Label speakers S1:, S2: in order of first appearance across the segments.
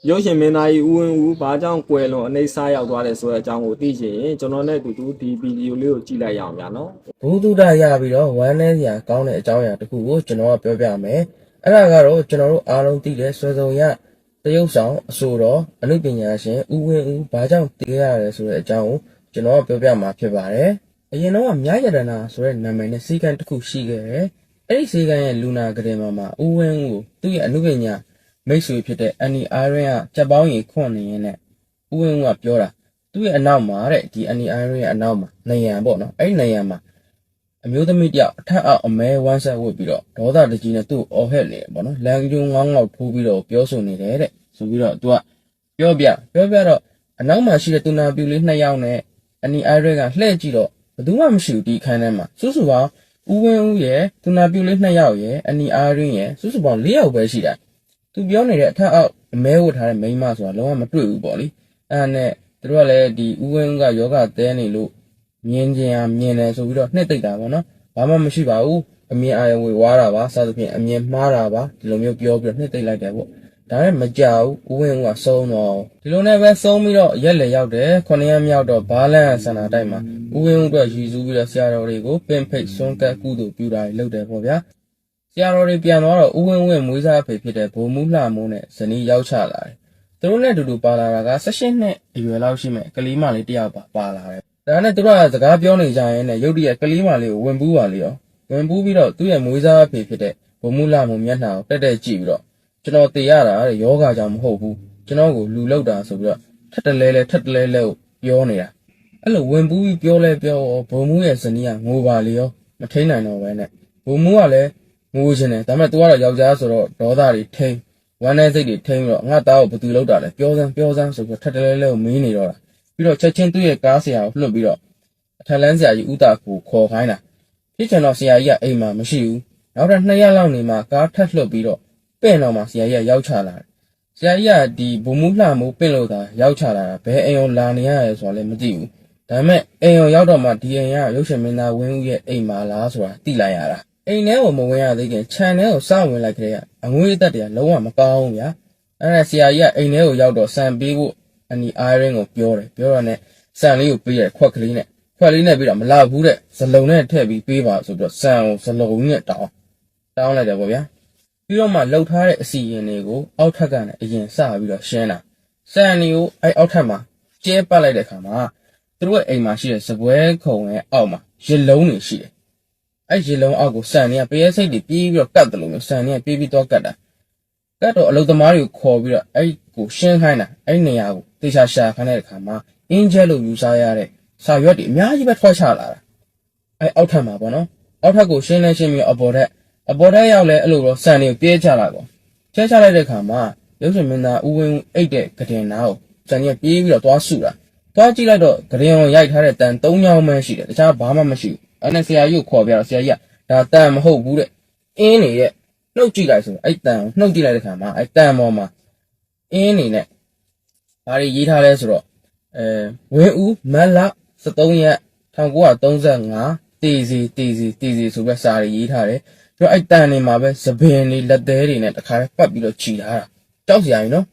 S1: ရုပ်ရှင်မင်းသားကြီးဦးဝင်းဦးဘာကြောင့်ကွယ်လွန်အနေစားရောက်သွားတယ်ဆိုတဲ့အကြောင်းကိုသိချင်ရင်ကျွန်တော်နဲ့အတူတူဒီဗီဒီယိုလေးကိုကြည့်လိုက်ရအောင်ဗျာနော်ဘ
S2: ုသူဒ္ဓရပြီးတော့ဝမ်းနည်းစရာကောင်းတဲ့အကြောင်းအရာတစ်ခုကိုကျွန်တော်ကပြောပြမယ်အဲ့ဒါကတော့ကျွန်တော်တို့အားလုံးသိတဲ့ဆွေဆောင်ရတရုပ်ဆောင်အဆိုတော်အနုပညာရှင်ဦးဝင်းဦးဘာကြောင့်တည်ရလဲဆိုတဲ့အကြောင်းကိုကျွန်တော်ကပြောပြမှာဖြစ်ပါတယ်အရင်တော့မြရတနာဆိုတဲ့နာမည်နဲ့စီကံတစ်ခုရှိခဲ့တယ်အဲ့ဒီစီကံရဲ့လူနာကလေးမှာဦးဝင်းဦးကိုသူ့ရဲ့အနုပညာမိတ်ဆွေဖြစ်တဲ့ Annie Iron ကကြက်ပေါင်းရီခွန့်နေရင်းနဲ့ဦးဝင်းဦးကပြောတာသူ့ရဲ့အနောက်မှာတဲ့ဒီ Annie Iron ရဲ့အနောက်မှာနေရန်ပေါ့နော်အဲ့ဒီနေရန်မှာအမျိုးသမီးတယောက်အထက်အောက်အမဲဝမ်းဆက်ဝတ်ပြီးတော့ဒေါသတကြီးနဲ့သူ့အော်ဟက်နေပေါ့နော်လမ်းကျုံငေါင်းငေါက်ထိုးပြီးတော့ပြောဆိုနေတယ်တဲ့ဆိုပြီးတော့သူကပြောပြတော့အနောက်မှာရှိတဲ့တူနာပြူလေး2ယောက်နဲ့အနီအိုင်ရဲကလှည့်ကြည့်တော့ဘယ်သူမှမရှိဘူးဒီခန်းထဲမှာစုစုပေါင်းဦးဝင်းဦးရဲ့တူနာပြူလေး2ယောက်ရဲ့အနီအိုင်ရဲရဲ့စုစုပေါင်း4ယောက်ပဲရှိတာသူပြောနေတဲ့အထက်အောက်အမဲဝတ်ထားတဲ့မိန်းမဆိုတာလုံးဝမတွေ့ဘူးပေါ့လေအဲ့ဒါနဲ့သူတို့ကလည်းဒီဦးဝင်းဦးကယောဂသဲနေလို့မြင်ကြမြင်တယ်ဆိုပြီးတော့နှစ်သိပ်တာပေါ့နော်ဘာမှမရှိပါဘူးအမြင်အာရုံဝေဝါတာပါစသဖြင့်အမြင်မှားတာပါဒီလိုမျိုးပြောပြီးတော့နှစ်သိပ်လိုက်တယ်ပေါ့ဒါနဲ့မကြောက်ဦးဝင်းဦးကဆုံးတော့ဒီလိုနဲ့ပဲဆုံးပြီးတော့ရက်လေရောက်တယ်9ရက်မြောက်တော့ဘာလန်ဆန္ဒတိုက်မှာဦးဝင်းဦးအတွက်ရည်စူးပြီးတော့ဆရာတော်တွေကိုပင်ဖိတ်စွန့်ကတ်ကုသိုလ်ပြုတာလုပ်တယ်ပေါ့ဗျာဆရာတော်တွေပြန်သွားတော့ဦးဝင်းဦးရဲ့မွေးစားအဖေဖြစ်တဲ့ဘိုလ်မှူးလှမိုးနဲ့ဇနီးရောက်ချလာတယ်သူတို့နဲ့အတူတူပါလာတာက18နှစ်အရွယ်လောက်ရှိမဲ့ကလေးမလေးတယောက်ပါလာတယ်ဒါနဲ့သူတို့ကစကားပြောနေကြရင်နဲ့ရုတ်တရက်ကလေးမလေးကိုဝင်ပူးပါလေရောဝင်ပူးပြီးတော့သူ့ရဲ့မွေးစားအဖေဖြစ်တဲ့ဘုံမူလာမမျက်နှာကိုတက်ကြည့်ပြီးတော့ကျွန်တော်တေရတာတဲ့ယောဂကြောင့်မဟုတ်ဘူးကျွန်တော်ကိုလူလောက်တာဆိုပြီးတော့ထက်တလဲကိုပြောနေတာအဲ့လိုဝင်ပူးပြီးပြောလဲပြောဘုံမူရဲ့ဇနီးကငိုပါလေရောမထိန်နိုင်တော့ပဲနဲ့ဘုံမူကလည်းငိုချင်တယ်ဒါပေမဲ့သူကတော့ယောက်ျားဆိုတော့ဒေါသတွေထိန်ဝမ်းနည်းစိတ်တွေထိန်ပြီးတော့ငါသားကိုဘယ်သူလောက်တာလဲပြောစမ်းဆိုပြီးထက်တလဲကိုမင်းနေတော့တာပြီးတော့ချက်ချင်းသူ့ရဲ့ကားဆရာကိုလွှတ်ပြီးတော့အထက်လန်းဆရာကြီးဦးတာကိုခေါ်ခိုင်းတာဖြစ်ချင်တော့ဆရာကြီးကအိမ်မှာမရှိဘူးနောက်ထပ်2ရက်လောက်နေမှကားထပ်လွှတ်ပြီးတော့ပင့်တော့မှဆရာကြီးကရောက်ချလာတယ်ဆရာကြီးကဒီဘုံမူလှမိုးပင့်လို့သာရောက်ချလာတာဘယ်အိမ်အောင်လာနေရလဲဆိုတာလည်းမသိဘူးဒါပေမဲ့အိမ်အောင်ရောက်တော့မှဒီအိမ်ကရုပ်ရှင်မင်းသားဝင်းဦးရဲ့အိမ်မှာလားဆိုတာသိလိုက်ရတာအိမ်ထဲကိုမဝင်ရသေးခင်ခြံထဲကိုစဝင်လိုက်ကြတဲ့အငွေးသက်တွေကလုံးဝမကောင်းဘူးဗျာအဲ့ဒါဆရာကြီးကအိမ်ထဲကိုရောက်တော့စံပေးဖို့အနီအိုင်ရင်ကိုပြောတော့နဲ့စံလေးကိုပေးရခွက်ကလေးနဲ့ပြီးတော့မလာဘူးတဲ့ဇလုံးနဲ့ထည့်ပြီးပေးပါဆိုပြီးတော့စံကိုဇလုံးနဲ့တောင်းလိုက်တယ်ပေါ့ဗျာပြီးတော့မှလှုပ်ထားတဲ့အစီရင်တွေကိုအောက်ထပ်ကနေအရင်စပြီးတော့ရှင်းတာစံတွေကိုအဲ့အောက်ထပ်မှာကျဲပတ်လိုက်တဲ့အခါမှာသူတို့ရဲ့အိမ်မှာရှိတဲ့စပွဲခုံရဲ့အောက်မှာရေလုံးတွေရှိတယ်အဲ့ရေလုံးအောက်ကိုစံတွေကပရဲစိတ်တွေပြေးပြီးတော့ကတ်တယ်လို့မျိုးစံတွေကပြေးပြီးတော့ကတ်တာကတ်တော့အလုသမားတွေကိုခေါ်ပြီးတော့အဲ့ကိုရှင်းခိုင်းတာအဲ့နေရာကိုတေချာရှာခိုင်းတဲ့အခါမှာအင်ဂျယ်လို့ယူဆရတဲ့စာရွက်တွေအများကြီးပဲထွက်ချလာတာအဲ့အောက်ထပ်မှာပေါ့နော်အောက်ထပ်ကိုရှင်းပြီးအပေါ်ထက်ရောက်လဲအဲ့လိုတော့စံတွေကိုပြဲချလာကောချလိုက်တဲ့အခါမှာရုပ်ရှင်မင်းသားဦးဝင်းအိတ်တဲ့ကတင်နာကိုစံတွေကပြေးပြီးတော့သွားစုတာသွားကြည့်လိုက်တော့ကတင်ကိုရိုက်ထားတဲ့တန်3ညောင်းမှရှိတယ်တခြားဘာမှမရှိဘူးအဲ့နဲ့ဆရာကြီးကိုခေါ်ပြတော့ဆရာကြီးကဒါတန်မဟုတ်ဘူးတဲ့အင်းနေရဲ့နှုတ်ကြည့်လိုက်ဆိုအဲ့တန်ကိုနှုတ်ကြည့်လိုက်တဲ့အခါမှာအဲ့တန်ပေါ်မှာအင်းနေနဲ့ဘာတွေရေးထားလဲဆိုတော့ဝင်းဦးမတ်လ13ရက်1935တီစီဆိုပြီးစာရေးထားတယ်ပြီးတော့အဲ့တန်နေမှာပဲသပင်တွေလက်သေးတွေနဲ့တခါပတ်ပြီးတော့ခြိထားတာကြောက်စရာကြီးနော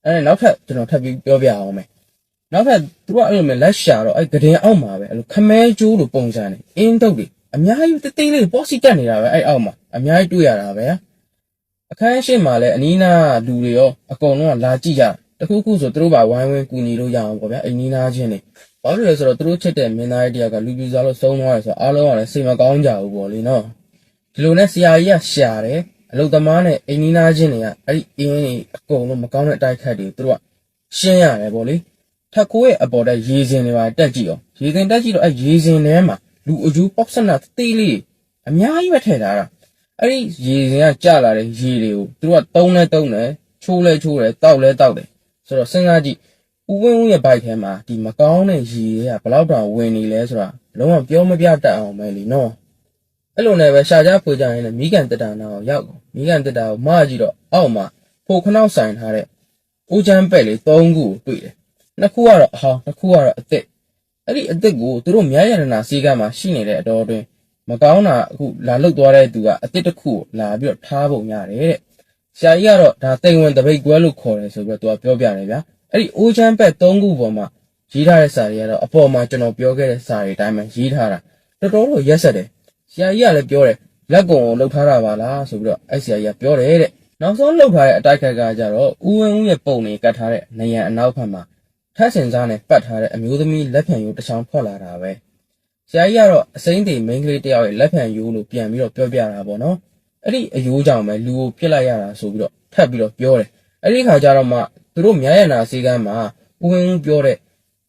S2: ်အဲ့နောက်ထပ်ကျွန်တော်ထပ်ပြီးပြောပြအောင်မယ်နောက်ထပ်သူကအဲ့လိုမျိုးလက်ရှာတော့အဲ့ကတင်အောက်မှာပဲအဲ့လိုခမဲကျိုးလိုပုံစံနေအင်းတုတ်တွေအများကြီးတေးလေးပေါ့စီတက်နေတာပဲအဲ့အောက်မှာအများကြီးတွေ့ရတာပဲအခန်းရှိမှာလည်းအနီးနားလူတွေရောအကုန်လုံးကလာကြည့်ကြတခုခုဆိုသူတို့ပါဝိုင်းဝန်းကူညီလို့ရအောင်ပေါ့ဗျာအိမ်နီးနားချင်းတွေဘာလို့လဲဆိုတော့သူတို့ချက်တဲ့မင်းသားကြီးတယောက်ကလူပြူစားလို့ဆုံးသွားတယ်ဆိုတော့အားလုံးကလည်းစိတ်မကောင်းကြဘူးပေါ့လေနော်ဒီလိုနဲ့ဆရာကြီးကရှာတယ်အလုသမားနဲ့အိမ်နီးနားချင်းတွေကအဲ့ဒီအင်းတွေအကုန်လုံးမကောင်းတဲ့အတိုက်ခတ်တွေသူတို့ကရှင်းရတယ်ပေါ့လေထက်ခိုးရဲ့အပေါ်တက်ရေစင်တွေပါတက်ကြည့်အောင်ရေစင်တက်ကြည့်တော့အဲ့ရေစင်ထဲမှာလူအယူပေါက်စနတေးလေးအများကြီးပဲထည့်ထားတာအဲ့ဒီရေစင်ကကျလာတဲ့ရေတွေကိုသူတို့ကတုံးတယ်ချိုးတယ်တောက်တယ်ဆိုတော့စဉ်းစားကြည့်ဦးဝင်းဦးရဲ့ဘိုက်ထဲမှာဒီမကောင်းတဲ့ရေတွေကဘလောက်တောင်ဝင်နေလဲဆိုတာလုံးဝပြောမပြတတ်အောင်ပဲလीနော်အဲ့လိုနဲ့ပဲရှာကြဖွေကြရင်လည်းမိကန်တက်တာနာကိုရောက်မိကန်တက်တာကိုမကြည့်တော့အောက်မှာဖိုခနောက်ဆိုင်ထားတဲ့ဦးချမ်းပဲ့လေး3ခုကိုတွေ့တယ်နှစ်ခုကတော့အဟောင်းနှစ်ခုကတော့အစ်အဲ့ဒီအစ်ကိုသူတို့မြရရတနာစီကမှာရှိနေတဲ့အတော်အတွင်းမကောင်းတာအခုလာလုတ်သွားတဲ့သူကအစ်တစ်ခုကိုလာပြီးတော့ထားပုံရတယ်တဲ့ ဆရာကြီးကတော့ဒါတိမ်ဝင်တပိတ်ကွဲလို့ခေါ်တယ်ဆိုပြီးတော့သူကပြောပြတယ်ဗျာအဲ့ဒီအိုးချမ်းဘက်၃ခုပေါ်မှာရေးထားတဲ့စာတွေကတော့အပေါ်မှာကျွန်တော်ပြောခဲ့တဲ့စာတွေအတိုင်းပဲရေးထားတာတော်တော်ရက်ဆက်တယ်ဆရာကြီးကလည်းပြောတယ်လက်ကုံကိုလှုပ်ထားတာပါလားဆိုပြီးတော့အဲ့ဆရာကြီးကပြောတယ်တဲ့နောက်ဆုံးလှုပ်ထားတဲ့အတိုက်ခိုက်ကကြတော့ဦးဝင်းဦးရဲ့ပုံနေကတ်ထားတဲ့နေရန်အနောက်ဘက်မှာထက်စင်စားနဲ့ပတ်ထားတဲ့အမျိုးသမီးလက်ဖြံရိုးတစ်ချောင်းဖွက်လာတာပဲဆရာကြီးကတော့အစိမ့်တေမိန်းကလေးတယောက်ရဲ့လက်ဖြံရိုးလို့ပြန်ပြီးတော့ပြောပြတာပေါ့နော်အဲ့ဒီအယိုးကြောင့်ပဲလူကိုပြစ်လိုက်ရတာဆိုပြီးတော့ထပ်ပြီးတော့ပြောတယ်အဲ့ဒီခါကျတော့မှသူတို့မြရနာစီကမ်းမှာဦးဝင်းဦးပြောတဲ့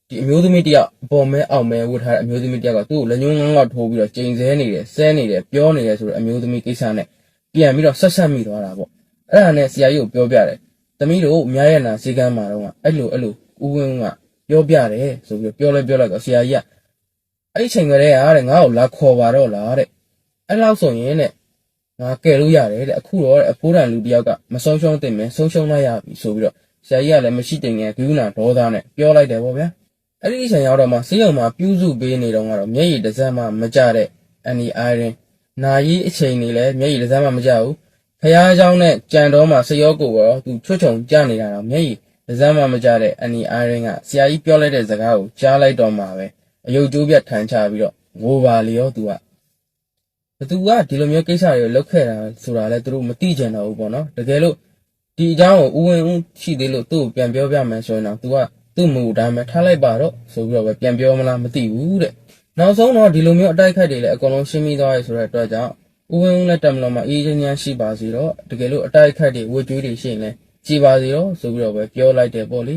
S2: ဒီအမျိုးသမီးတယောက်အပေါ်မဲအောက်မဲဝတ်ထားတဲ့အမျိုးသမီးတယောက်ကသူ့ကိုလက်ညှိုးငန်းငေါ့ထိုးပြီးတော့ချိန်ဆနေတယ်ဆဲနေတယ်ပြောနေတယ်ဆိုတော့အမျိုးသမီးကိစ္စနဲ့ပြန်ပြီးတော့ဆက်မိသွားတာပေါ့အဲ့ဒါနဲ့ဆရာကြီးကိုပြောပြတယ်သမီးတို့မြရနာစီကမ်းမှာတော့အဲ့လိုဦးဝင်းဦးကပြောပြတယ်ဆိုပြီးတော့ပြောလိုက်တော့ဆရာကြီးကအဲ့ဒီချိန်ကလေးကတဲ့ငါ့ကိုလာခေါ်ပါတော့လားတဲ့အဲ့လောက်ဆိုရင်တဲ့ငါကယ်လို့ရတယ်တဲ့အခုတော့အဖိုးတန်လူတယောက်ကမဆုံးရှုံးတင်မယ်ဆုံးရှုံးလိုက်ရပြီဆိုပြီးတော့ဆရာကြီးကလည်းမရှိတင်ငယ်ဂုဏဒေါသနဲ့ပြောလိုက်တယ်ပေါ့ဗျာအဲ့ဒီအချိန်ရောက်တော့မှဆေးရုံမှာပြုစုပေးနေတော့ကတော့မျက်ရည်တစ်စက်မှမကြတဲ့အန်ဒီအိုင်ရင်နာရီအချိန်နေလဲမျက်ရည်တစ်စက်မှမကြဘူးဖះเจ้าနဲ့ကြံတော်မှာစရောကိုရောသူချွတ်ချုံကြနေတာတော့မျက်ရည်တစ်စက်မှမကြတဲ့အန်ဒီအိုင်ရင်ကဆရာကြီးပြောလိုက်တဲ့စကားကိုကြားလိုက်တော့မှပဲအယုတ်ကျိုးပြတ်ထိုင်ချပြီးတော့ငိုပါလေရောသူကဘသူကဒီလိုမျိုးကိစ္စတွေကိုလုပ်ခဲ့တာဆိုတာလဲသူတို့မသိကြတော့ဘူးပေါ့နော်တကယ်လို့ဒီအကြောင်းကိုဦးဝင်းဦးရှိသေးလို့သူ့ကိုပြန်ပြောပြမယ်ဆိုရင်တော့ तू ကသူ့မူအတိုင်းပဲထားလိုက်ပါတော့ဆိုပြီးတော့ပဲပြန်ပြောမလားမသိဘူးတဲ့နောက်ဆုံးတော့ဒီလိုမျိုးအတိုက်ခိုက်တွေလည်းအကုန်လုံးရှင်းပြီးသွားရဲဆိုတဲ့အတွက်ကြောင့်ဦးဝင်းဦးနဲ့တက်မလို့မှာအေးချမ်းချမ်းရှိပါစေတော့တကယ်လို့အတိုက်ခိုက်တွေဝှကြွေးတွေရှိရင်လည်းကြည်ပါစေတော့ဆိုပြီးတော့ပဲပြောလိုက်တယ်ပေါ့လေ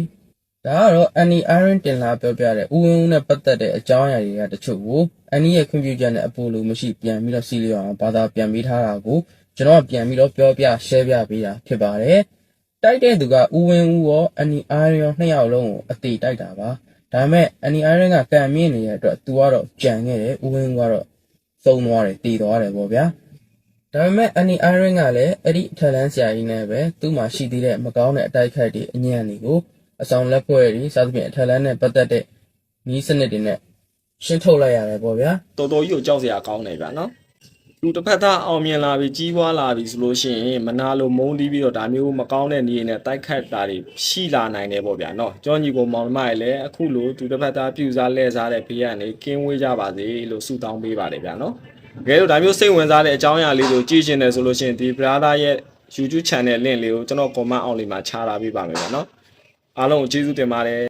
S2: ဒါကတော့အန်နီအိုင်ရန်တင်လာပြောပြတဲ့ဦးဝင်းဦးနဲ့ပတ်သက်တဲ့အကြောင်းအရာတွေကတချို့ကိုအန်နီရဲ့ခွင့်ပြုချက်နဲ့အပိုလိုမရှိပြန်ပြီးတော့စီလျော်အောင်ဘာသာပြန်ပေးထားတာကိုကျွန်တော်ပြန်ပြီးတော့ပြောပြ share ပြပေးတာဖြစ်ပါတယ်တိုက်တဲ့သူကဦးဝင်းဦးရောအန်နီအိုင်ရန်နှစ်ယောက်လုံးကိုအသေးတိုက်တာပါဒါပေမဲ့အန်နီအိုင်ရန်ကကံမြင့်နေတဲ့အတွက်သူကတော့ကြံခဲ့တယ်ဦးဝင်းဦးကတော့သုံးသွားတယ်တည်သွားတယ်ပေါ့ဗျာဒါပေမဲ့အန်နီအိုင်ရန်ကလည်းအဲ့ဒီထက်လန်းဆရာကြီးနဲ့ပဲသူ့မှာရှိသေးတဲ့မကောင်းတဲ့အတိုက်ခိုက်တွေအညံ့တွေကိုအဆောင်လက်ဖွဲ့တွေစသဖြင့်အထက်လန်းနဲ့ပတ်သက်တဲ့နီးစနစ်တွေနဲ့ရှင်းထုတ်လိုက်ရတယ်ပေါ့ဗျာ
S1: တော်တော်ကြီးကိုကြောက်စရာကောင်းတယ်ဗျာနော်လူတစ်ဖက်သားအောင်မြင်လာပြီးကြီးပွားလာပြီးဆိုလို့ရှိရင်မနာလိုမုန်းတီးပြီးတော့ဒါမျိုးမကောင်းတဲ့နေနဲ့တိုက်ခတ်တာတွေရှိလာနိုင်တယ်ပေါ့ဗျာနော်ကြောညီကိုမောင်နှမရဲ့လည်းအခုလိုသူတစ်ဖက်သားပြူစားလဲစားတဲ့ဘေးကနေကင်းဝေးကြပါစေလို့ဆုတောင်းပေးပါတယ်ဗျာနော်တကယ်လို့ဒါမျိုးစိတ်ဝင်စားတဲ့အကြောင်းအရာလေးကိုကြည့်ရှင်တယ်ဆိုလို့ရှိရင်ဒီ brother ရဲ့ YouTube channel link လေးကိုကျွန်တော် comment အောက်လေးမှာချထားပေးပါမယ်ဗျာနော်အားလုံးကိုကျေးဇူးတင်ပါတယ်